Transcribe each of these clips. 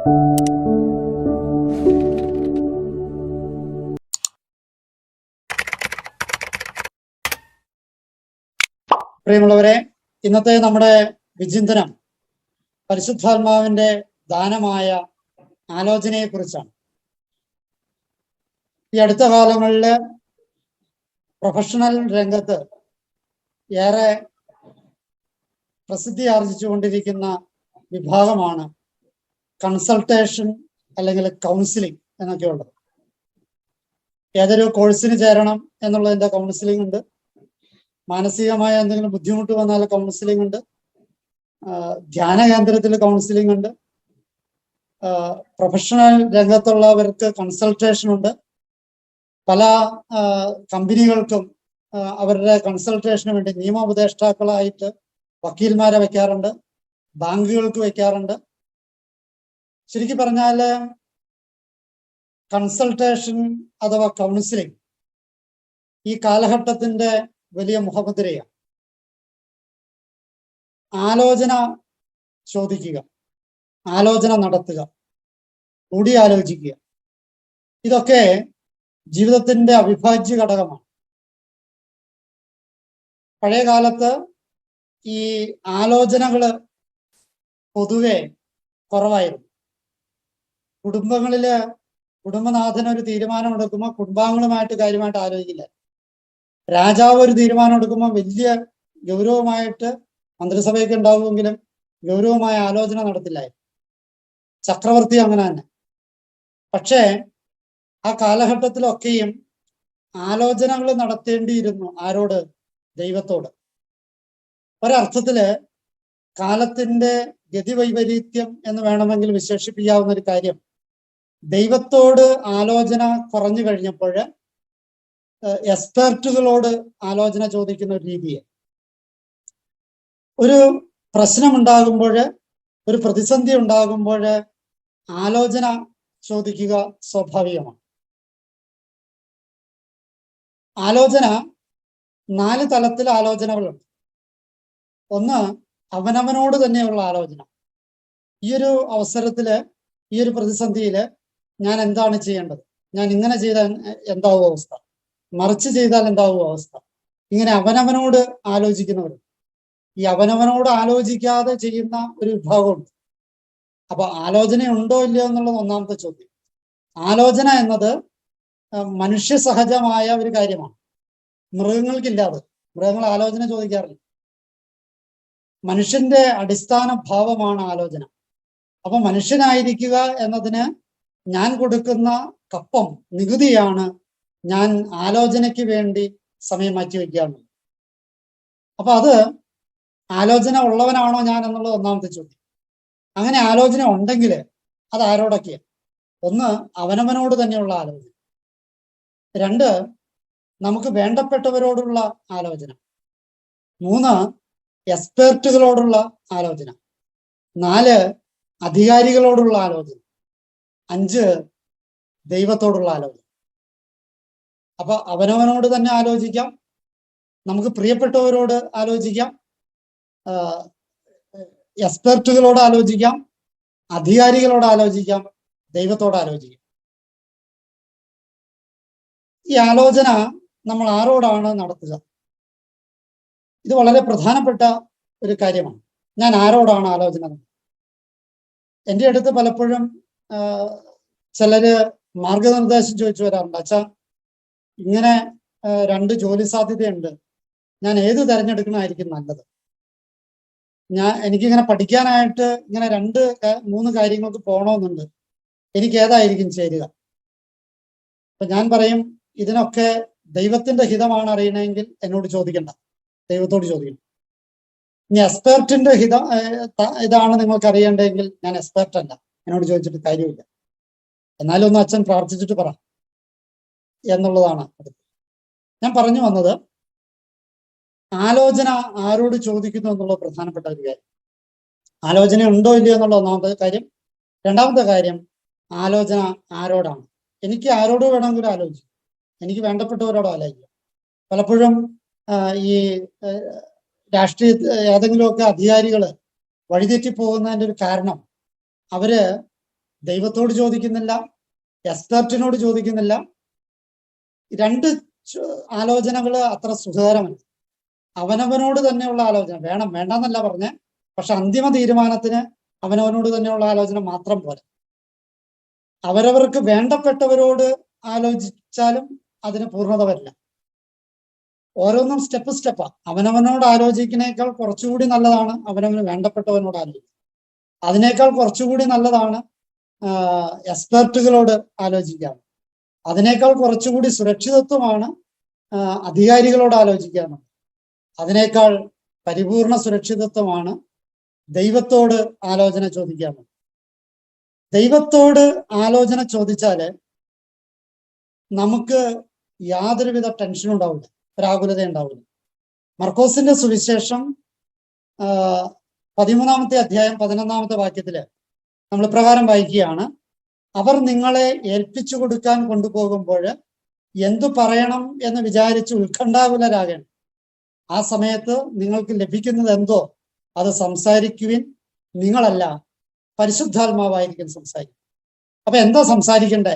പ്രിയമുള്ളവരെ, ഇന്നത്തെ നമ്മുടെ വിചിന്തനം പരിശുദ്ധാത്മാവിന്റെ ദാനമായ ആലോചനയെ കുറിച്ചാണ്. ഈ അടുത്ത കാലങ്ങളിൽ പ്രൊഫഷണൽ രംഗത്ത് ഏറെ പ്രസിദ്ധി ആർജിച്ചുകൊണ്ടിരിക്കുന്ന വിഭാഗമാണ് കൺസൾട്ടേഷൻ അല്ലെങ്കിൽ കൗൺസിലിംഗ് എന്നൊക്കെയുള്ളത്. ഏതൊരു കോഴ്സിന് ചേരണം എന്നുള്ളതിന്റെ കൗൺസിലിംഗ് ഉണ്ട്, മാനസികമായ എന്തെങ്കിലും ബുദ്ധിമുട്ട് വന്നാൽ കൗൺസിലിംഗ് ഉണ്ട്, ധ്യാന കേന്ദ്രത്തിൽ കൗൺസിലിംഗ് ഉണ്ട്, പ്രൊഫഷണൽ രംഗത്തുള്ളവർക്ക് കൺസൾട്ടേഷൻ ഉണ്ട്. പല കമ്പനികൾക്കും അവരുടെ കൺസൾട്ടേഷന് വേണ്ടി നിയമോപദേഷ്ടാക്കളായിട്ട് വക്കീൽമാരെ വെക്കാറുണ്ട്, ബാങ്കുകൾക്ക് വെക്കാറുണ്ട്. ശരിക്കും പറഞ്ഞാൽ കൺസൾട്ടേഷൻ അഥവാ കൗൺസിലിംഗ് ഈ കാലഘട്ടത്തിന്റെ വലിയ മുഖമുദ്രയാണ്. ആലോചന ചോദിക്കുക, ആലോചന നടത്തുക, കൂടിയാലോചിക്കുക, ഇതൊക്കെ ജീവിതത്തിന്റെ അവിഭാജ്യ ഘടകമാണ്. പഴയ കാലത്ത് ഈ ആലോചനകള് പൊതുവെ കുറവായിരുന്നു. കുടുംബനാഥൻ ഒരു തീരുമാനം എടുക്കുമ്പോൾ കുടുംബാംഗങ്ങളുമായിട്ട് കാര്യമായിട്ട് ആലോചിക്കില്ല. രാജാവ് ഒരു തീരുമാനം എടുക്കുമ്പോൾ വലിയ ഗൗരവമായിട്ട് മന്ത്രിസഭയൊക്കെ ഉണ്ടാവുമെങ്കിലും ഗൗരവമായ ആലോചന നടത്തില്ലായിരുന്നു. ചക്രവർത്തി അങ്ങനെ തന്നെ. പക്ഷേ ആ കാലഘട്ടത്തിലൊക്കെയും ആലോചനകൾ നടത്തേണ്ടിയിരുന്നു. ആരോട്? ദൈവത്തോട്. ഒരർത്ഥത്തില് കാലത്തിന്റെ ഗതിവൈപരീത്യം എന്ന് വേണമെങ്കിൽ വിശേഷിപ്പിക്കാവുന്ന ഒരു കാര്യം, ദൈവത്തോട് ആലോചന കുറഞ്ഞു കഴിഞ്ഞപ്പോൾ എക്സ്പെർട്ടുകളോട് ആലോചന ചോദിക്കുന്ന ഒരു രീതിയെ, ഒരു പ്രശ്നമുണ്ടാകുമ്പോൾ, ഒരു പ്രതിസന്ധി ഉണ്ടാകുമ്പോൾ ആലോചന ചോദിക്കുക സ്വാഭാവികമാണ്. ആലോചന 4 തലത്തിൽ ആലോചനകളുണ്ട്. ഒന്ന്, അവനവനോട് തന്നെയുള്ള ആലോചന. ഈ ഒരു അവസരത്തില്, ഈ ഒരു പ്രതിസന്ധിയില് ഞാൻ എന്താണ് ചെയ്യേണ്ടത്, ഞാൻ ഇങ്ങനെ ചെയ്താൽ എന്താവും അവസ്ഥ, മറിച്ച് ചെയ്താൽ എന്താവും അവസ്ഥ, ഇങ്ങനെ അവനവനോട് ആലോചിക്കുന്നവർ. ഈ അവനവനോട് ആലോചിക്കാതെ ചെയ്യുന്ന ഒരു വിഭാഗമുണ്ട്. അപ്പൊ ആലോചന ഉണ്ടോ ഇല്ലയോ എന്നുള്ളത് ഒന്നാമത്തെ ചോദ്യം. ആലോചന എന്നത് മനുഷ്യ സഹജമായ ഒരു കാര്യമാണ്. മൃഗങ്ങൾക്കില്ലാതെ. മൃഗങ്ങൾ ആലോചന ചോദിക്കാറില്ല. മനുഷ്യന്റെ അടിസ്ഥാന ഭാവമാണ് ആലോചന. അപ്പൊ മനുഷ്യനായിരിക്കുക എന്നതിന് ഞാൻ കൊടുക്കുന്ന കപ്പം, നികുതിയാണ് ഞാൻ ആലോചനയ്ക്ക് വേണ്ടി സമയം മാറ്റി വയ്ക്കാറുണ്ട്. അപ്പൊ അത് ആലോചന ഉള്ളവനാണോ ഞാൻ എന്നുള്ളത് ഒന്നാമത്തെ ചോദ്യം. അങ്ങനെ ആലോചന ഉണ്ടെങ്കിൽ അത് ആരോടൊക്കെയാണ്? ഒന്ന്, അവനവനോട് തന്നെയുള്ള ആലോചന. 2, നമുക്ക് വേണ്ടപ്പെട്ടവരോടുള്ള ആലോചന. 3, എക്സ്പെർട്ടുകളോടുള്ള ആലോചന. 4, അധികാരികളോടുള്ള ആലോചന. 5, ദൈവത്തോടുള്ള ആലോചന. അപ്പൊ അവനവനോട് തന്നെ ആലോചിക്കാം, നമുക്ക് പ്രിയപ്പെട്ടവരോട് ആലോചിക്കാം, എക്സ്പെർട്ടുകളോട് ആലോചിക്കാം, അധികാരികളോട് ആലോചിക്കാം, ദൈവത്തോട് ആലോചിക്കാം. ഈ ആലോചന നമ്മൾ ആരോടാണ് നടത്തുക? ഇത് വളരെ പ്രധാനപ്പെട്ട ഒരു കാര്യമാണ്. ഞാൻ ആരോടാണ് ആലോചന നടത്തുക? എൻ്റെ അടുത്ത് പലപ്പോഴും ചിലര് മാർഗനിർദ്ദേശം ചോദിച്ചു വരാറുണ്ട്. അച്ഛാ, ഇങ്ങനെ 2 ജോലി സാധ്യതയുണ്ട്, ഞാൻ ഏത് തിരഞ്ഞെടുക്കണമായിരിക്കും നല്ലത്? എനിക്കിങ്ങനെ പഠിക്കാനായിട്ട് ഇങ്ങനെ 2-3 കാര്യങ്ങൾക്ക് പോകണമെന്നുണ്ട്, എനിക്ക് ഏതായിരിക്കും ചേരുക? അപ്പൊ ഞാൻ പറയും, ഇതിനൊക്കെ ദൈവത്തിന്റെ ഹിതമാണ് അറിയണമെങ്കിൽ എന്നോട് ചോദിക്കണ്ട, ദൈവത്തോട് ചോദിക്കണം. ഇനി എക്സ്പെർട്ടിന്റെ ഇതാണ് നിങ്ങൾക്ക് അറിയേണ്ടതെങ്കിൽ ഞാൻ എക്സ്പെർട്ട് അല്ല, എന്നോട് ചോദിച്ചിട്ട് കാര്യമില്ല. എന്നാലും ഒന്ന് അച്ഛൻ പ്രാർത്ഥിച്ചിട്ട് പറ എന്നുള്ളതാണ്. ഞാൻ പറഞ്ഞു വന്നത്, ആലോചന ആരോട് ചോദിക്കുന്നു എന്നുള്ളത് പ്രധാനപ്പെട്ട ഒരു കാര്യം. ആലോചന ഉണ്ടോ ഇല്ലയോ എന്നുള്ള ഒന്നാമത്തെ കാര്യം. 2ാമത്തെ കാര്യം, ആലോചന ആരോടാണ്? എനിക്ക് ആരോട് വേണമെങ്കിലും ആലോചിക്കും, എനിക്ക് വേണ്ടപ്പെട്ടവരോട് ആലോചിക്കും. പലപ്പോഴും ഈ രാഷ്ട്രീയ ഏതെങ്കിലുമൊക്കെ അധികാരികൾ വഴിതെറ്റി പോകുന്നതിൻ്റെ ഒരു കാരണം, അവര് ദൈവത്തോട് ചോദിക്കുന്നില്ല, എക്സ്പെർട്ടിനോട് ചോദിക്കുന്നില്ല. രണ്ട് ആലോചനകൾ അത്ര സുഖകരമല്ല. അവനവനോട് തന്നെയുള്ള ആലോചന വേണം, വേണ്ടെന്നല്ല പറഞ്ഞ്, പക്ഷെ അന്തിമ തീരുമാനത്തിന് അവനവനോട് തന്നെയുള്ള ആലോചന മാത്രം പോരാ. അവരവർക്ക് വേണ്ടപ്പെട്ടവരോട് ആലോചിച്ചാലും അതിന് പൂർണ്ണത വരില്ല. ഓരോന്നും സ്റ്റെപ്പ് സ്റ്റെപ്പാ. അവനവനോട് ആലോചിക്കുന്നേക്കാൾ കുറച്ചുകൂടി നല്ലതാണ് അവനവന് വേണ്ടപ്പെട്ടവനോട് ആലോചിക്കുക. അതിനേക്കാൾ കുറച്ചുകൂടി നല്ലതാണ് എക്സ്പെർട്ടുകളോട് ആലോചിക്കുക. അതിനേക്കാൾ കുറച്ചുകൂടി സുരക്ഷിതത്വമാണ് അധികാരികളോട് ആലോചിക്കുക. അതിനേക്കാൾ പരിപൂർണ സുരക്ഷിതത്വമാണ് ദൈവത്തോട് ആലോചന ചോദിക്കുക. ദൈവത്തോട് ആലോചന ചോദിച്ചാല് നമുക്ക് യാതൊരുവിധ ടെൻഷനും ഉണ്ടാവില്ല, ഒരാകുലത ഉണ്ടാവില്ല. മർക്കോസിന്റെ സുവിശേഷം 13-ാമത്തെ അധ്യായം 11-ാമത്തെ വാക്യത്തില് നമ്മൾ പ്രകാരം വായിക്കുകയാണ്: അവർ നിങ്ങളെ ഏൽപ്പിച്ചു കൊടുക്കാൻ കൊണ്ടുപോകുമ്പോൾ എന്തു പറയണം എന്ന് വിചാരിച്ച് ഉത്കണ്ഠാകുലരാകണം. ആ സമയത്ത് നിങ്ങൾക്ക് ലഭിക്കുന്നത് എന്തോ അത് സംസാരിക്കുവിൻ, നിങ്ങളല്ല പരിശുദ്ധാത്മാവായിരിക്കും സംസാരിക്കും. അപ്പൊ എന്താ സംസാരിക്കണ്ടേ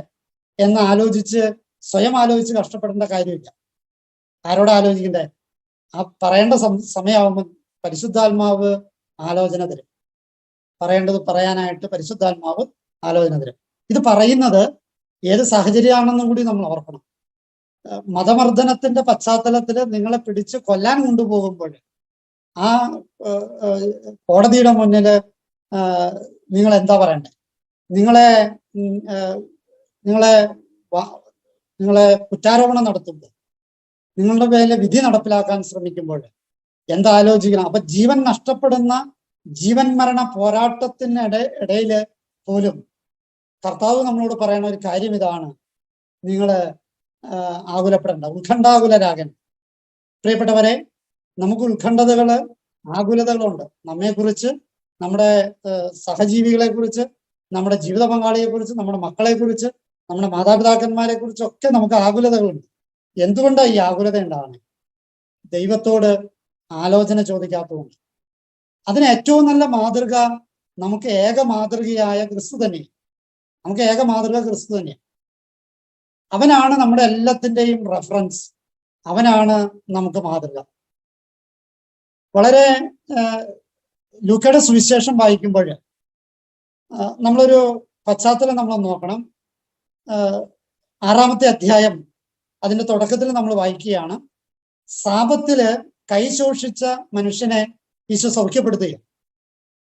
എന്ന് ആലോചിച്ച് സ്വയം ആലോചിച്ച് കഷ്ടപ്പെടേണ്ട കാര്യമില്ല. ആരോട് ആലോചിക്കണ്ടേ? ആ പറയേണ്ട സമയമാകുമ്പോൾ പരിശുദ്ധാത്മാവ് ആലോചന തരും. പറയേണ്ടത് പറയാനായിട്ട് പരിശുദ്ധാത്മാവ് ആലോചന തരും. ഇത് പറയുന്നത് ഏത് സാഹചര്യമാണെന്നും കൂടി നമ്മൾ ഓർക്കണം. മതമർദ്ദനത്തിന്റെ പശ്ചാത്തലത്തിൽ നിങ്ങളെ പിടിച്ച് കൊല്ലാൻ കൊണ്ടുപോകുമ്പോൾ ആ കോടതിയുടെ മുന്നില് നിങ്ങൾ എന്താ പറയണ്ടേ? നിങ്ങളെ കുറ്റാരോപണം നടത്തുമ്പോൾ, നിങ്ങളുടെ പേരിൽ വിധി നടപ്പിലാക്കാൻ ശ്രമിക്കുമ്പോൾ എന്താലോചിക്കണം? അപ്പൊ ജീവൻ നഷ്ടപ്പെടുന്ന ജീവൻ മരണ പോരാട്ടത്തിനിടയില് പോലും കർത്താവ് നമ്മളോട് പറയുന്ന ഒരു കാര്യം ഇതാണ്: നിങ്ങള് ആകുലപ്പെടേണ്ട, ഉത്കണ്ഠാകുലരാകൻ. പ്രിയപ്പെട്ടവരെ, നമുക്ക് ഉത്കണ്ഠതകള്, ആകുലതകളുണ്ട്. നമ്മെക്കുറിച്ച്, നമ്മുടെ സഹജീവികളെ കുറിച്ച്, നമ്മുടെ ജീവിത പങ്കാളിയെ കുറിച്ച്, നമ്മുടെ മക്കളെ കുറിച്ച്, നമ്മുടെ മാതാപിതാക്കന്മാരെ കുറിച്ചൊക്കെ നമുക്ക് ആകുലതകളുണ്ട്. എന്തുകൊണ്ടാണ് ഈ ആകുലത ഉണ്ടാകുന്നത്? ദൈവത്തോട് ആലോചന ചോദിക്കാത്തതുകൊണ്ട്. അതിന് ഏറ്റവും നല്ല മാതൃക നമുക്ക് ഏക മാതൃകയായ ക്രിസ്തു തന്നെയാണ്. നമുക്ക് ഏക മാതൃക ക്രിസ്തു തന്നെയാണ്. അവനാണ് നമ്മുടെ എല്ലാത്തിൻ്റെയും റെഫറൻസ്. അവനാണ് നമുക്ക് മാതൃക. വളരെ ലൂക്കയുടെ സുവിശേഷം വായിക്കുമ്പോൾ നമ്മളൊരു പശ്ചാത്തലം നമ്മൾ നോക്കണം. 6-ാമത്തെ അധ്യായം അതിന്റെ തുടക്കത്തിൽ നമ്മൾ വായിക്കുകയാണ്: സാപത്തില് കൈ ശോഷിച്ച മനുഷ്യനെ ഈശോ സൗഖ്യപ്പെടുത്തുകയാണ്.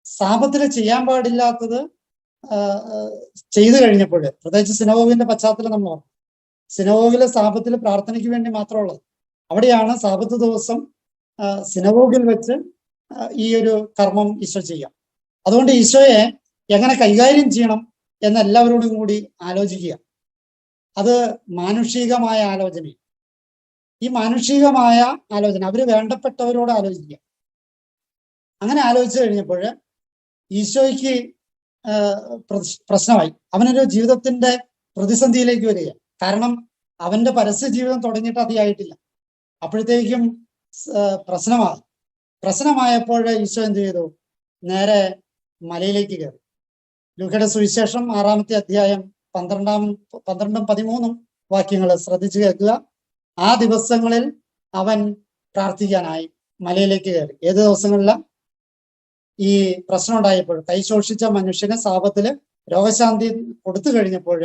സാപത്തില് ചെയ്യാൻ പാടില്ലാത്തത് ചെയ്തു കഴിഞ്ഞപ്പോൾ, പ്രത്യേകിച്ച് സിനഗോഗിന്റെ പശ്ചാത്തലം നമ്മൾ നോക്കണം. സിനഗോഗിലെ സാപത്തിൽ പ്രാർത്ഥനയ്ക്ക് വേണ്ടി മാത്രമുള്ളത്. അവിടെയാണ് സാപത്ത് ദിവസം സിനഗോഗിൽ വെച്ച് ഈ ഒരു കർമ്മം ഈശോ ചെയ്യാം. അതുകൊണ്ട് ഈശോയെ എങ്ങനെ കൈകാര്യം ചെയ്യണം എന്ന് എല്ലാവരോടും കൂടി ആലോചിക്കുക. അത് മാനുഷികമായ ആലോചന. ഈ മാനുഷികമായ ആലോചന അവര് വേണ്ടപ്പെട്ടവരോട് ആലോചിക്കുക. അങ്ങനെ ആലോചിച്ചു കഴിഞ്ഞപ്പോൾ ഈശോയ്ക്ക് പ്രശ്നമായി. അവനൊരു ജീവിതത്തിന്റെ പ്രതിസന്ധിയിലേക്ക് വരിക. കാരണം അവന്റെ പരസ്യ ജീവിതം തുടങ്ങിയിട്ട് അധികമായിട്ടില്ല. അപ്പോഴത്തേക്കും പ്രശ്നമായപ്പോൾ ഈശോ എന്ത് ചെയ്തു? നേരെ മലയിലേക്ക് കയറി. ലൂക്കയുടെ സുവിശേഷം 6-ാമത്തെ അധ്യായം 12-ഉം 13-ഉം വാക്യങ്ങൾ ശ്രദ്ധിച്ചു കേൾക്കുക. ആ ദിവസങ്ങളിൽ അവൻ പ്രാർത്ഥിക്കാനായി മലയിലേക്ക് കയറി. ഏത് ദിവസങ്ങളില? ഈ പ്രശ്നം ഉണ്ടായപ്പോൾ, കൈ ശോഷിച്ച മനുഷ്യന് സാപത്തില് രോഗശാന്തി കൊടുത്തു കഴിഞ്ഞപ്പോൾ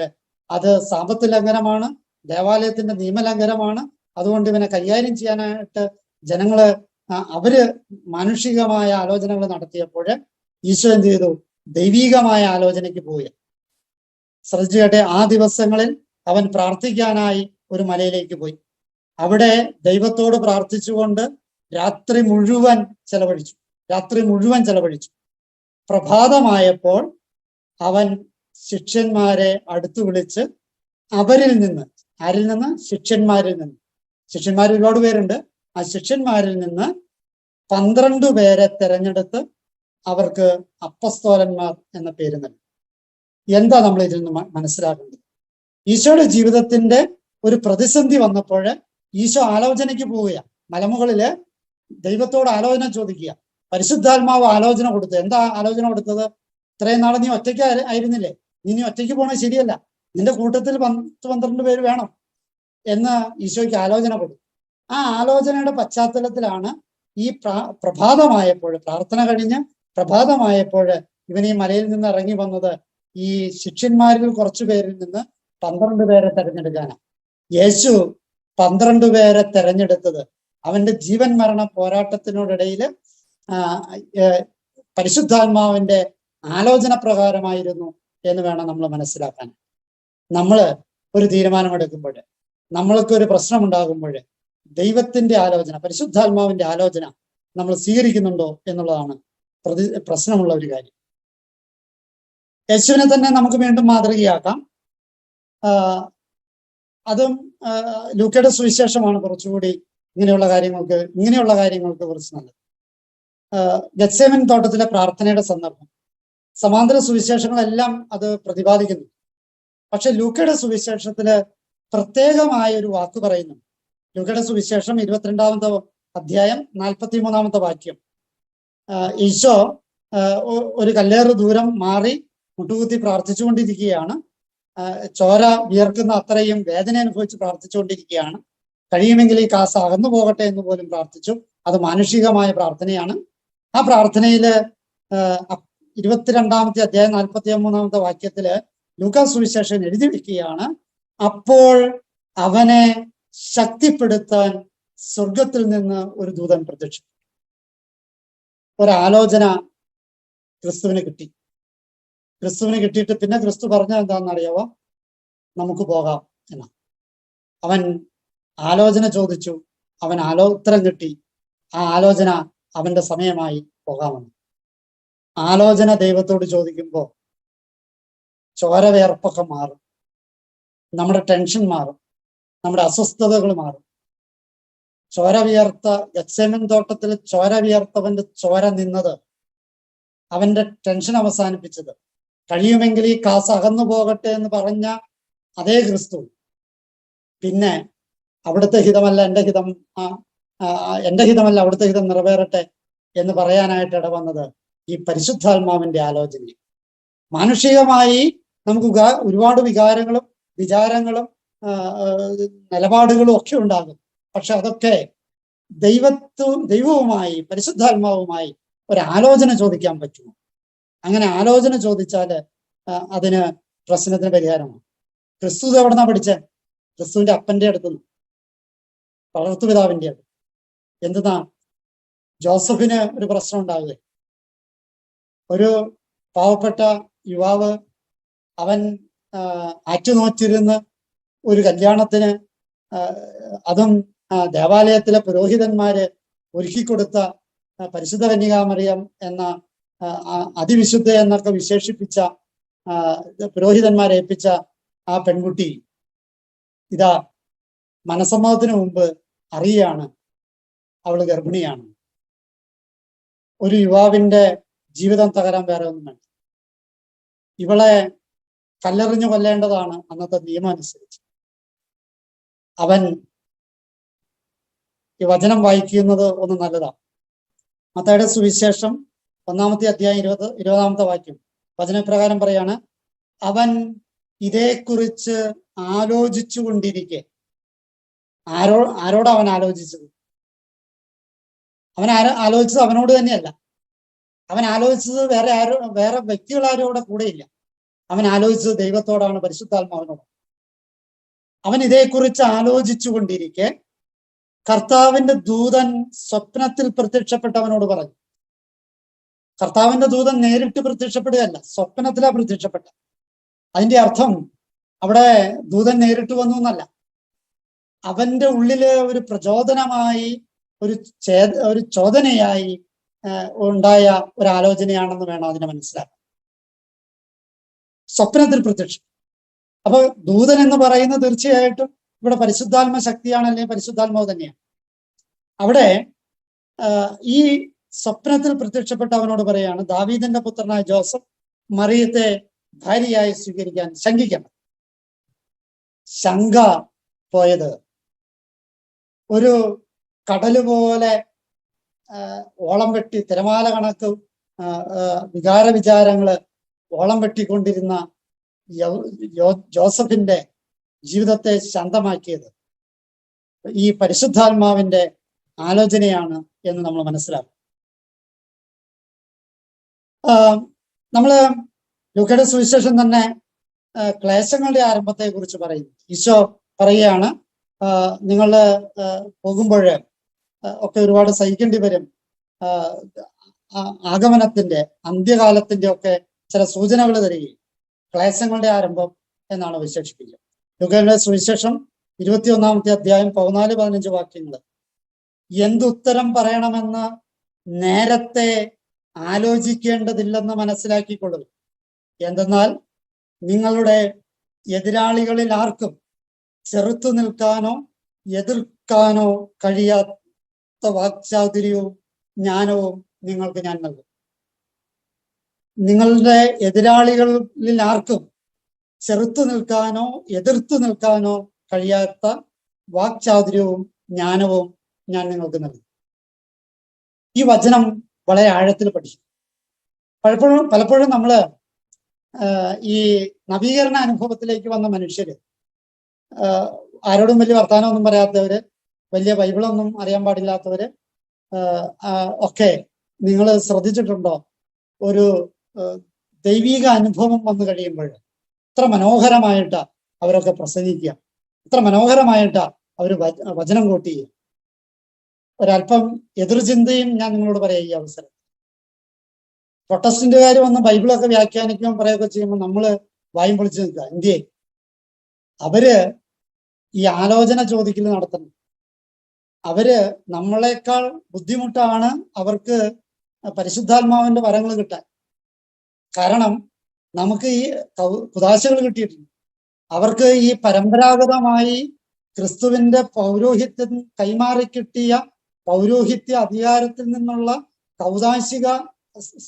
അത് സാപത്ത് ലംഘനമാണ്, ദേവാലയത്തിന്റെ നിയമലംഘനമാണ്. അതുകൊണ്ട് ഇവനെ കൈകാര്യം ചെയ്യാനായിട്ട് ജനങ്ങള് അവര് മാനുഷികമായ ആലോചനകൾ നടത്തിയപ്പോൾ ഈശോ എന്ത് ചെയ്തു? ദൈവീകമായ ആലോചനയ്ക്ക് പോയി. ശ്രദ്ധിച്ചു കേട്ടെ. ആ ദിവസങ്ങളിൽ അവൻ പ്രാർത്ഥിക്കാനായി ഒരു മലയിലേക്ക് പോയി. അവിടെ ദൈവത്തോട് പ്രാർത്ഥിച്ചുകൊണ്ട് രാത്രി മുഴുവൻ ചെലവഴിച്ചു. പ്രഭാതമായപ്പോൾ അവൻ ശിഷ്യന്മാരെ അടുത്തു വിളിച്ച് അവരിൽ നിന്ന്, ആരിൽ നിന്ന്? ശിഷ്യന്മാരിൽ നിന്ന്. ശിഷ്യന്മാർ ഒരുപാട് പേരുണ്ട്. ആ ശിഷ്യന്മാരിൽ നിന്ന് 12 പേരെ തെരഞ്ഞെടുത്ത് അവർക്ക് അപ്പസ്തോലന്മാർ എന്ന പേര് നൽകി. എന്താ നമ്മൾ ഇതിൽ നിന്ന് മനസ്സിലാക്കേണ്ടത്? ഈശോയുടെ ജീവിതത്തിന്റെ ഒരു പ്രതിസന്ധി വന്നപ്പോൾ ഈശോ ആലോചനയ്ക്ക് പോവുകയാണ്. മലമുകളില് ദൈവത്തോട് ആലോചന ചോദിക്കുക. പരിശുദ്ധാത്മാവ് ആലോചന കൊടുത്തു. എന്താ ആലോചന കൊടുത്തത്? ഇത്രയും നാളെ നീ ഒറ്റയ്ക്ക് ആയിരുന്നില്ലേ? നീ ഒറ്റയ്ക്ക് പോണത് ശരിയല്ല, നിന്റെ കൂട്ടത്തിൽ 10-12 പേര് വേണം എന്ന് ഈശോയ്ക്ക് ആലോചന കൊടുത്തു. ആ ആലോചനയുടെ പശ്ചാത്തലത്തിലാണ് ഈ പ്രഭാതമായപ്പോൾ, പ്രാർത്ഥന കഴിഞ്ഞ് പ്രഭാതമായപ്പോൾ ഇവൻ ഈ മലയിൽ നിന്ന് ഇറങ്ങി വന്നത് ഈ ശിഷ്യന്മാരിൽ കുറച്ചു പേരിൽ നിന്ന് 12 പേരെ തെരഞ്ഞെടുക്കാനാണ്. യേശു 12 പേരെ തെരഞ്ഞെടുത്തത് അവന്റെ ജീവൻ മരണ പോരാട്ടത്തിനോടിടയിൽ പരിശുദ്ധാത്മാവിന്റെ ആലോചന പ്രകാരമായിരുന്നു എന്ന് വേണം നമ്മൾ മനസ്സിലാക്കാൻ. നമ്മൾ ഒരു തീരുമാനമെടുക്കുമ്പോൾ, നമ്മൾക്ക് ഒരു പ്രശ്നമുണ്ടാകുമ്പോൾ ദൈവത്തിന്റെ ആലോചന, പരിശുദ്ധാത്മാവിന്റെ ആലോചന നമ്മൾ സ്വീകരിക്കുന്നുണ്ടോ എന്നുള്ളതാണ് പ്രശ്നമുള്ള ഒരു കാര്യം. യേശുവിനെ തന്നെ നമുക്ക് വീണ്ടും മാതൃകയാക്കാം. അതും ലൂക്കയുടെ സുവിശേഷമാണ് കുറച്ചുകൂടി ഇങ്ങനെയുള്ള കാര്യങ്ങൾക്ക് കുറിച്ച് നല്ലത്. ഗെത്സേമൻ തോട്ടത്തിലെ പ്രാർത്ഥനയുടെ സന്ദർഭം സമാന്തര സുവിശേഷങ്ങളെല്ലാം അത് പ്രതിപാദിക്കുന്നു. പക്ഷെ ലൂക്കയുടെ സുവിശേഷത്തില് പ്രത്യേകമായ ഒരു വാക്ക് പറയുന്നു. ലൂക്കയുടെ സുവിശേഷം 22-ാമത്തെ അധ്യായം 43-ാമത്തെ വാക്യം. ഈശോ ഒരു കല്ലേറ് ദൂരം മാറി മുട്ടുകുത്തി പ്രാർത്ഥിച്ചുകൊണ്ടിരിക്കുകയാണ്. ചോര വിയർക്കുന്ന അത്രയും വേദന അനുഭവിച്ച് പ്രാർത്ഥിച്ചുകൊണ്ടിരിക്കുകയാണ്. കഴിയുമെങ്കിൽ ഈ കാസ അകന്നു പോകട്ടെ എന്ന് പോലും പ്രാർത്ഥിച്ചു. അത് മാനുഷികമായ പ്രാർത്ഥനയാണ്. ആ പ്രാർത്ഥനയില് 22-ാമത്തെ അധ്യായം 43-ാമത്തെ വാക്യത്തില് ലൂക്കാ സുവിശേഷൻ എഴുതി വെക്കുകയാണ്, അപ്പോൾ അവനെ ശക്തിപ്പെടുത്താൻ സ്വർഗത്തിൽ നിന്ന് ഒരു ദൂതൻ പ്രത്യക്ഷപ്പെട്ടു. ഒരാലോചന ക്രിസ്തുവിന് കിട്ടിയിട്ട് പിന്നെ ക്രിസ്തു പറഞ്ഞത് എന്താണെന്നറിയാവോ? നമുക്ക് പോകാം എന്ന. അവൻ ആലോചന ചോദിച്ചു, അവൻ ഉത്തരം കിട്ടി. ആ ആലോചന അവന്റെ സമയമായി പോകാമെന്ന്. ആലോചന ദൈവത്തോട് ചോദിക്കുമ്പോൾ ചോരവേർപ്പൊക്കെ മാറും, നമ്മുടെ ടെൻഷൻ മാറും, നമ്മുടെ അസ്വസ്ഥതകൾ മാറും. ചോര വിയർത്ത ഗെത്സേമൻ തോട്ടത്തിൽ ചോര വിയർത്തവന്റെ ചോര നിന്നത്, അവന്റെ ടെൻഷൻ അവസാനിപ്പിച്ചത്, കഴിയുമെങ്കിൽ ഈ കാസ് അകന്നു പോകട്ടെ എന്ന് പറഞ്ഞ അതേ ക്രിസ്തു പിന്നെ അവിടുത്തെ ഹിതമല്ല എൻ്റെ ഹിതമല്ല അവിടുത്തെ ഹിതം നിറവേറട്ടെ എന്ന് പറയാനായിട്ട് ഇടവന്നത് ഈ പരിശുദ്ധാത്മാവിന്റെ ആലോചന. മാനുഷികമായി നമുക്ക് ഒരുപാട് വികാരങ്ങളും വിചാരങ്ങളും നിലപാടുകളും ഒക്കെ ഉണ്ടാകും. പക്ഷെ അതൊക്കെ ദൈവവുമായി പരിശുദ്ധാത്മാവുമായി ഒരാലോചന ചോദിക്കാൻ പറ്റുമോ? അങ്ങനെ ആലോചന ചോദിച്ചാൽ അതിന് പ്രശ്നത്തിന് പരിഹാരമാണ്. ക്രിസ്തു എവിടെന്നാ പഠിച്ചേ? ക്രിസ്തുവിന്റെ അപ്പന്റെ അടുത്തുനിന്ന്, വളർത്തുപിതാവിന്റെ അടുത്ത്. എന്തെന്നാ? ജോസഫിന് ഒരു പ്രശ്നം ഉണ്ടാവുക. ഒരു പാവപ്പെട്ട യുവാവ്, അവൻ ആറ്റുനോറ്റിരുന്ന് ഒരു കല്യാണത്തിന്, അതും ദേവാലയത്തിലെ പുരോഹിതന്മാര് ഒരുക്കിക്കൊടുത്ത പരിശുദ്ധ കന്യകാമറിയം എന്ന അതിവിശുദ്ധ എന്നൊക്കെ വിശേഷിപ്പിച്ച പുരോഹിതന്മാരെ ഏൽപ്പിച്ച ആ പെൺകുട്ടി ഇതാ മനസമ്മതത്തിന് മുമ്പ് അറിയുകയാണ് അവള് ഗർഭിണിയാണ്. ഒരു യുവാവിന്റെ ജീവിതം തകരാൻ വേറെ ഒന്നും വേണ്ട. ഇവളെ കല്ലെറിഞ്ഞു കൊല്ലേണ്ടതാണ് അന്നത്തെ നിയമം അനുസരിച്ച്. അവൻ ഈ വചനം വായിക്കുന്നത് ഒന്ന് നല്ലതാണ്. മത്തായിയുടെ സുവിശേഷം 1-ാമത്തെ അധ്യായം 20-ാമത്തെ വാക്യം വചനപ്രകാരം പറയാണ്, അവൻ ഇതേക്കുറിച്ച് ആലോചിച്ചു കൊണ്ടിരിക്കെ. ആരോടാ അവൻ ആലോചിച്ചത്? അവൻ ആലോചിച്ചത് അവനോട് തന്നെയല്ല. അവൻ ആലോചിച്ചത് വേറെ വ്യക്തികളാരോടെ കൂടെയില്ല. അവൻ ആലോചിച്ചത് ദൈവത്തോടാണ്, പരിശുദ്ധാത്മാവിനോട്. അവൻ ഇതേക്കുറിച്ച് ആലോചിച്ചു കൊണ്ടിരിക്കെ കർത്താവിന്റെ ദൂതൻ സ്വപ്നത്തിൽ പ്രത്യക്ഷപ്പെട്ടവനോട് പറഞ്ഞു. കർത്താവിന്റെ ദൂതൻ നേരിട്ട് പ്രത്യക്ഷപ്പെടുകയല്ല, സ്വപ്നത്തിലാ പ്രത്യക്ഷപ്പെട്ട. അതിന്റെ അർത്ഥം അവിടെ ദൂതൻ നേരിട്ട് വന്നു എന്നല്ല. അവന്റെ ഉള്ളില് ഒരു പ്രചോദനമായി, ഒരു ചോദനയായി ഉണ്ടായ ഒരു ആലോചനയാണെന്ന് വേണം അതിനെ മനസ്സിലാക്കാൻ. സ്വപ്നത്തിൽ പ്രത്യക്ഷം. അപ്പൊ ദൂതൻ എന്ന് പറയുന്നത് തീർച്ചയായിട്ടും ഇവിടെ പരിശുദ്ധാത്മ ശക്തിയാണ്, അല്ലെങ്കിൽ പരിശുദ്ധാത്മാവ് തന്നെയാണ്. അവിടെ ഈ സ്വപ്നത്തിൽ പ്രത്യക്ഷപ്പെട്ട അവനോട് പറയാണ്, ദാവീദിന്റെ പുത്രനായ ജോസഫ് മറിയത്തെ ഭാര്യയായി സ്വീകരിക്കാൻ ശങ്കിക്കണം. ശങ്ക പോയത് ഒരു കടല് പോലെ ഓളം വെട്ടി, തിരമാല കണക്ക് വിചാരങ്ങള് ഓളം വെട്ടിക്കൊണ്ടിരുന്ന ജോസഫിന്റെ ജീവിതത്തെ ശാന്തമാക്കിയത് ഈ പരിശുദ്ധാത്മാവിന്റെ ആലോചനയാണ് എന്ന് നമ്മൾ മനസ്സിലാക്കും. നമ്മള് ലൂക്കയുടെ സുവിശേഷം തന്നെ ക്ലേശങ്ങളുടെ ആരംഭത്തെ കുറിച്ച് പറയുന്നു. ഈശോ പറയുകയാണ്, നിങ്ങൾ പോകുമ്പോൾ ഒക്കെ ഒരുപാട് സഹിക്കേണ്ടി വരും, ആഗമനത്തിന്റെ അന്ത്യകാലത്തിന്റെ ഒക്കെ ചില സൂചനകൾ തരികയും ക്ലേശങ്ങളുടെ ആരംഭം എന്നാണ് വിശേഷിപ്പിക്കുക. ലൂക്കയുടെ സുവിശേഷം 21-ാമത്തെ അധ്യായം 14-15 വാക്യങ്ങൾ. എന്തുത്തരം പറയണമെന്ന് നേരത്തെ ആലോചിക്കേണ്ടതില്ലെന്ന് മനസ്സിലാക്കിക്കൊള്ളുക. എന്തെന്നാൽ നിങ്ങളുടെ എതിരാളികളിൽ ആർക്കും ചെറുത്തു നിൽക്കാനോ എതിർക്കാനോ കഴിയാത്ത വാക്ചാതുര്യവും ജ്ഞാനവും നിങ്ങൾക്ക് ഞാൻ നൽകും. നിങ്ങളുടെ എതിരാളികളിൽ ആർക്കും ചെറുത്തു നിൽക്കാനോ എതിർത്തു നിൽക്കാനോ കഴിയാത്ത വാക്ചാതുര്യവും ജ്ഞാനവും ഞാൻ നിങ്ങൾക്ക് നൽകും. ഈ വചനം വളരെ ആഴത്തിൽ പഠിക്കും. പലപ്പോഴും നമ്മള് ഈ നവീകരണ അനുഭവത്തിലേക്ക് വന്ന മനുഷ്യര്, ആരോടും വലിയ വർത്തമാനമൊന്നും പറയാത്തവര്, വലിയ ബൈബിളൊന്നും അറിയാൻ പാടില്ലാത്തവര് ഒക്കെ നിങ്ങൾ ശ്രദ്ധിച്ചിട്ടുണ്ടോ? ഒരു ദൈവിക അനുഭവം വന്നു കഴിയുമ്പോൾ എത്ര മനോഹരമായിട്ടാ അവരൊക്കെ പ്രസംഗിക്കുക, എത്ര മനോഹരമായിട്ടാ അവർ വചനം കോട്ട് ചെയ്യുക. ഒരല്പം എതിർചിന്തയും ഞാൻ നിങ്ങളോട് പറയാം ഈ അവസരം. പ്രൊട്ടസ്റ്റന്റുകാർ വന്ന് ബൈബിളൊക്കെ വ്യാഖ്യാനിക്കുകയും പറയുകയൊക്കെ ചെയ്യുമ്പോൾ നമ്മള് വായും പൊളിച്ച് നിൽക്കുക. ഇന്ത്യയെ അവര് ഈ ആലോചന ചോദിക്കൽ നടത്തണം. അവര് നമ്മളെക്കാൾ ബുദ്ധിമുട്ടാണ് അവർക്ക് പരിശുദ്ധാത്മാവിന്റെ വരങ്ങൾ കിട്ടാൻ. കാരണം നമുക്ക് ഈ കുദാശകൾ കിട്ടിയിട്ടുണ്ട്. അവർക്ക് ഈ പരമ്പരാഗതമായി ക്രിസ്തുവിന്റെ പൗരോഹിത്യം കൈമാറി കിട്ടിയ പൗരോഹിത്യ അധികാരത്തിൽ നിന്നുള്ള കൗദാശിക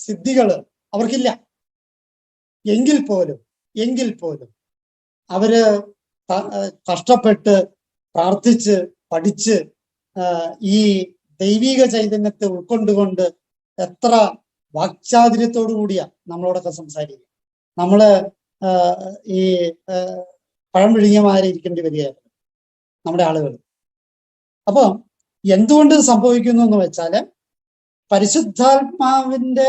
സിദ്ധികള് അവർക്കില്ല. എങ്കിൽ പോലും അവര് കഷ്ടപ്പെട്ട് പ്രാർത്ഥിച്ച് പഠിച്ച് ഈ ദൈവിക ചൈതന്യത്തെ ഉൾക്കൊണ്ടുകൊണ്ട് എത്ര വാക്ചാതുര്യത്തോടു കൂടിയാ നമ്മളോടൊക്കെ സംസാരിക്കുക. നമ്മള് ഈ പഴം വിഴുങ്ങിയമാരെ ഇരിക്കേണ്ടി വരികയായിരുന്നു നമ്മുടെ ആളുകൾ. അപ്പൊ എന്തുകൊണ്ട് സംഭവിക്കുന്നു എന്ന് വെച്ചാല് പരിശുദ്ധാത്മാവിന്റെ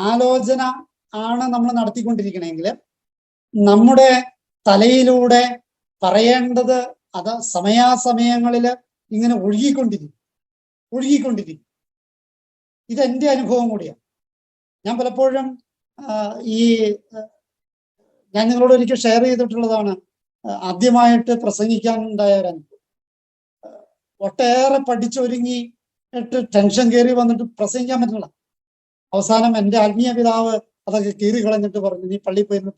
ആലോചന ആണ് നമ്മൾ നടത്തിക്കൊണ്ടിരിക്കണമെങ്കിൽ നമ്മുടെ തലയിലൂടെ പറയേണ്ടത് അത് സമയാസമയങ്ങളിൽ ഇങ്ങനെ ഒഴുകിക്കൊണ്ടിരിക്കും. ഇതെന്റെ അനുഭവം കൂടിയാണ്. ഞാൻ പലപ്പോഴും ഞാൻ നിങ്ങളോട് ഒരിക്കൽ ഷെയർ ചെയ്തിട്ടുള്ളതാണ്. ആദ്യമായിട്ട് പ്രസംഗിക്കാൻ ഉണ്ടായ ഒരു അനുഭവം. ഒട്ടേറെ പഠിച്ചൊരുങ്ങിയിട്ട് ടെൻഷൻ കയറി വന്നിട്ട് പ്രസംഗിക്കാൻ പറ്റില്ല. അവസാനം എൻ്റെ ആത്മീയ പിതാവ് അതൊക്കെ കീറി കളഞ്ഞിട്ട് പറഞ്ഞു, നീ പള്ളിയിൽ പോയിരുന്ന്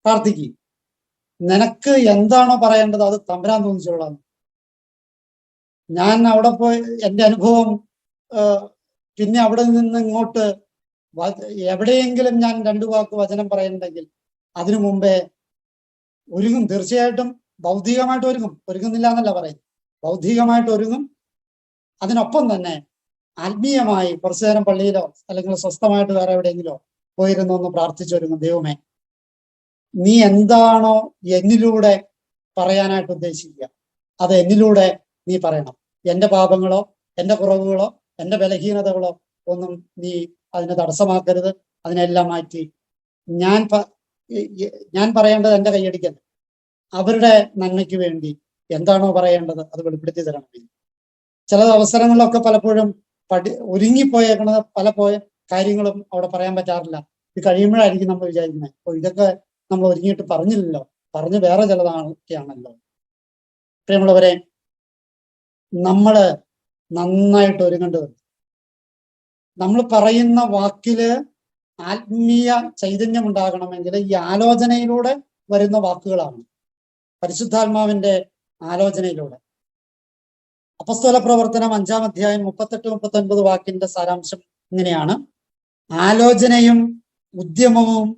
പ്രാർത്ഥിക്ക്, നിനക്ക് എന്താണോ പറയേണ്ടത് അത് തമ്പുരാൻ തോന്നിച്ചോളാം. ഞാൻ അവിടെ പോയി എൻ്റെ അനുഭവം, പിന്നെ അവിടെ നിന്ന് ഇങ്ങോട്ട് എവിടെയെങ്കിലും ഞാൻ 2 വാക്ക് വചനം പറയുന്നുണ്ടെങ്കിൽ അതിനു മുമ്പേ ഒരുങ്ങും. തീർച്ചയായിട്ടും ബൗദ്ധികമായിട്ട് ഒരുങ്ങുന്നില്ല എന്നല്ല പറയുന്നത്, ബൗദ്ധികമായിട്ട് ഒരുങ്ങും. അതിനൊപ്പം തന്നെ ആത്മീയമായി കുറച്ചു നേരം പള്ളിയിലോ അല്ലെങ്കിൽ സ്വസ്ഥമായിട്ട് വേറെ എവിടെയെങ്കിലോ പോയിരുന്നോ ഒന്ന് പ്രാർത്ഥിച്ചൊരുങ്ങും. ദൈവമേ, നീ എന്താണോ എന്നിലൂടെ പറയാനായിട്ട് ഉദ്ദേശിക്കുക അത് എന്നിലൂടെ നീ പറയണം. എൻ്റെ പാപങ്ങളോ എൻ്റെ കുറവുകളോ എൻ്റെ ബലഹീനതകളോ ഒന്നും നീ അതിനെ തടസ്സമാക്കരുത്. അതിനെല്ലാം മാറ്റി ഞാൻ പറയേണ്ടത് എൻ്റെ കൈയടിക്കല്ല, അവരുടെ നന്മയ്ക്ക് വേണ്ടി എന്താണോ പറയേണ്ടത് അത് വെളിപ്പെടുത്തി തരണം. ചില അവസരങ്ങളിലൊക്കെ പലപ്പോഴും ഒരുങ്ങിപ്പോയേക്കണത് പല കാര്യങ്ങളും അവിടെ പറയാൻ പറ്റാറില്ല. ഇത് കഴിയുമ്പോഴായിരിക്കും നമ്മൾ വിചാരിക്കുന്നത്, അപ്പോൾ ഇതൊക്കെ നമ്മൾ ഒരുങ്ങിയിട്ട് പറഞ്ഞില്ലല്ലോ, പറഞ്ഞ് വേറെ ചിലതാണൊക്കെയാണല്ലോ. പ്രിയമുള്ളവരെ, നമ്മള് നന്നായിട്ട് ഒരുങ്ങേണ്ടത്. നമ്മൾ പറയുന്ന വാക്കില് ആത്മീയ ചൈതന്യം ഉണ്ടാകണമെങ്കിൽ ഈ ആലോചനയിലൂടെ വരുന്ന വാക്കുകളാണ്, പരിശുദ്ധാത്മാവിന്റെ ആലോചനയിലൂടെ. അപ്പസ്തോല പ്രവർത്തനം 5-ാം അധ്യായം 38-39 വാക്കിന്റെ സാരാംശം ഇങ്ങനെയാണ്: ആലോചനയും ഉദ്യമവും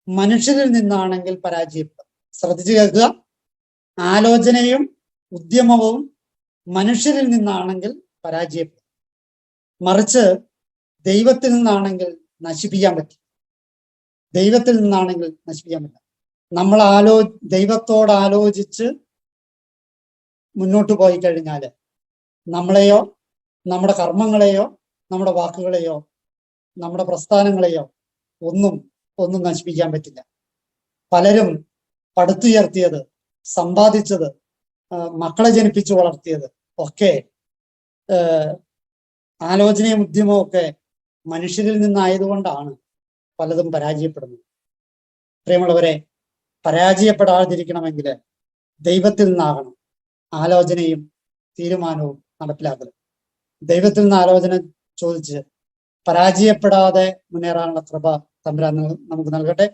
മനുഷ്യരിൽ നിന്നാണെങ്കിൽ പരാജയപ്പെടും. ശ്രദ്ധിച്ചു കേൾക്കുക. ആലോചനയും ഉദ്യമവും മനുഷ്യരിൽ നിന്നാണെങ്കിൽ പരാജയപ്പെടും, മറിച്ച് ദൈവത്തിൽ നിന്നാണെങ്കിൽ നശിപ്പിക്കാൻ പറ്റും. ദൈവത്തിൽ നിന്നാണെങ്കിൽ നശിപ്പിക്കാൻ പറ്റില്ല. നമ്മൾ ദൈവത്തോട് ആലോചിച്ച് മുന്നോട്ട് പോയി കഴിഞ്ഞാൽ നമ്മളെയോ നമ്മുടെ കർമ്മങ്ങളെയോ നമ്മുടെ വാക്കുകളെയോ നമ്മുടെ പ്രസ്ഥാനങ്ങളെയോ ഒന്നും നശിപ്പിക്കാൻ പറ്റില്ല. പലരും പടുത്തുയർത്തിയത്, സമ്പാദിച്ചത്, മക്കളെ ജനിപ്പിച്ചു വളർത്തിയത് ഒക്കെ ആലോചനയും ഉദ്യമവും ഒക്കെ മനുഷ്യരിൽ നിന്നായതുകൊണ്ടാണ് പലതും പരാജയപ്പെടുന്നത്. പ്രിയമുള്ളവരെ, പരാജയപ്പെടാതിരിക്കണമെങ്കിൽ ദൈവത്തിൽ നിന്നാകണം ആലോചനയും തീരുമാനവും നടപ്പിലാക്കൽ. ദൈവത്തിൽ നിന്ന് ആലോചന ചോദിച്ച് പരാജയപ്പെടാതെ മുന്നേറാനുള്ള കൃപ തമ്പുരാൻ നമുക്ക് നൽകട്ടെ.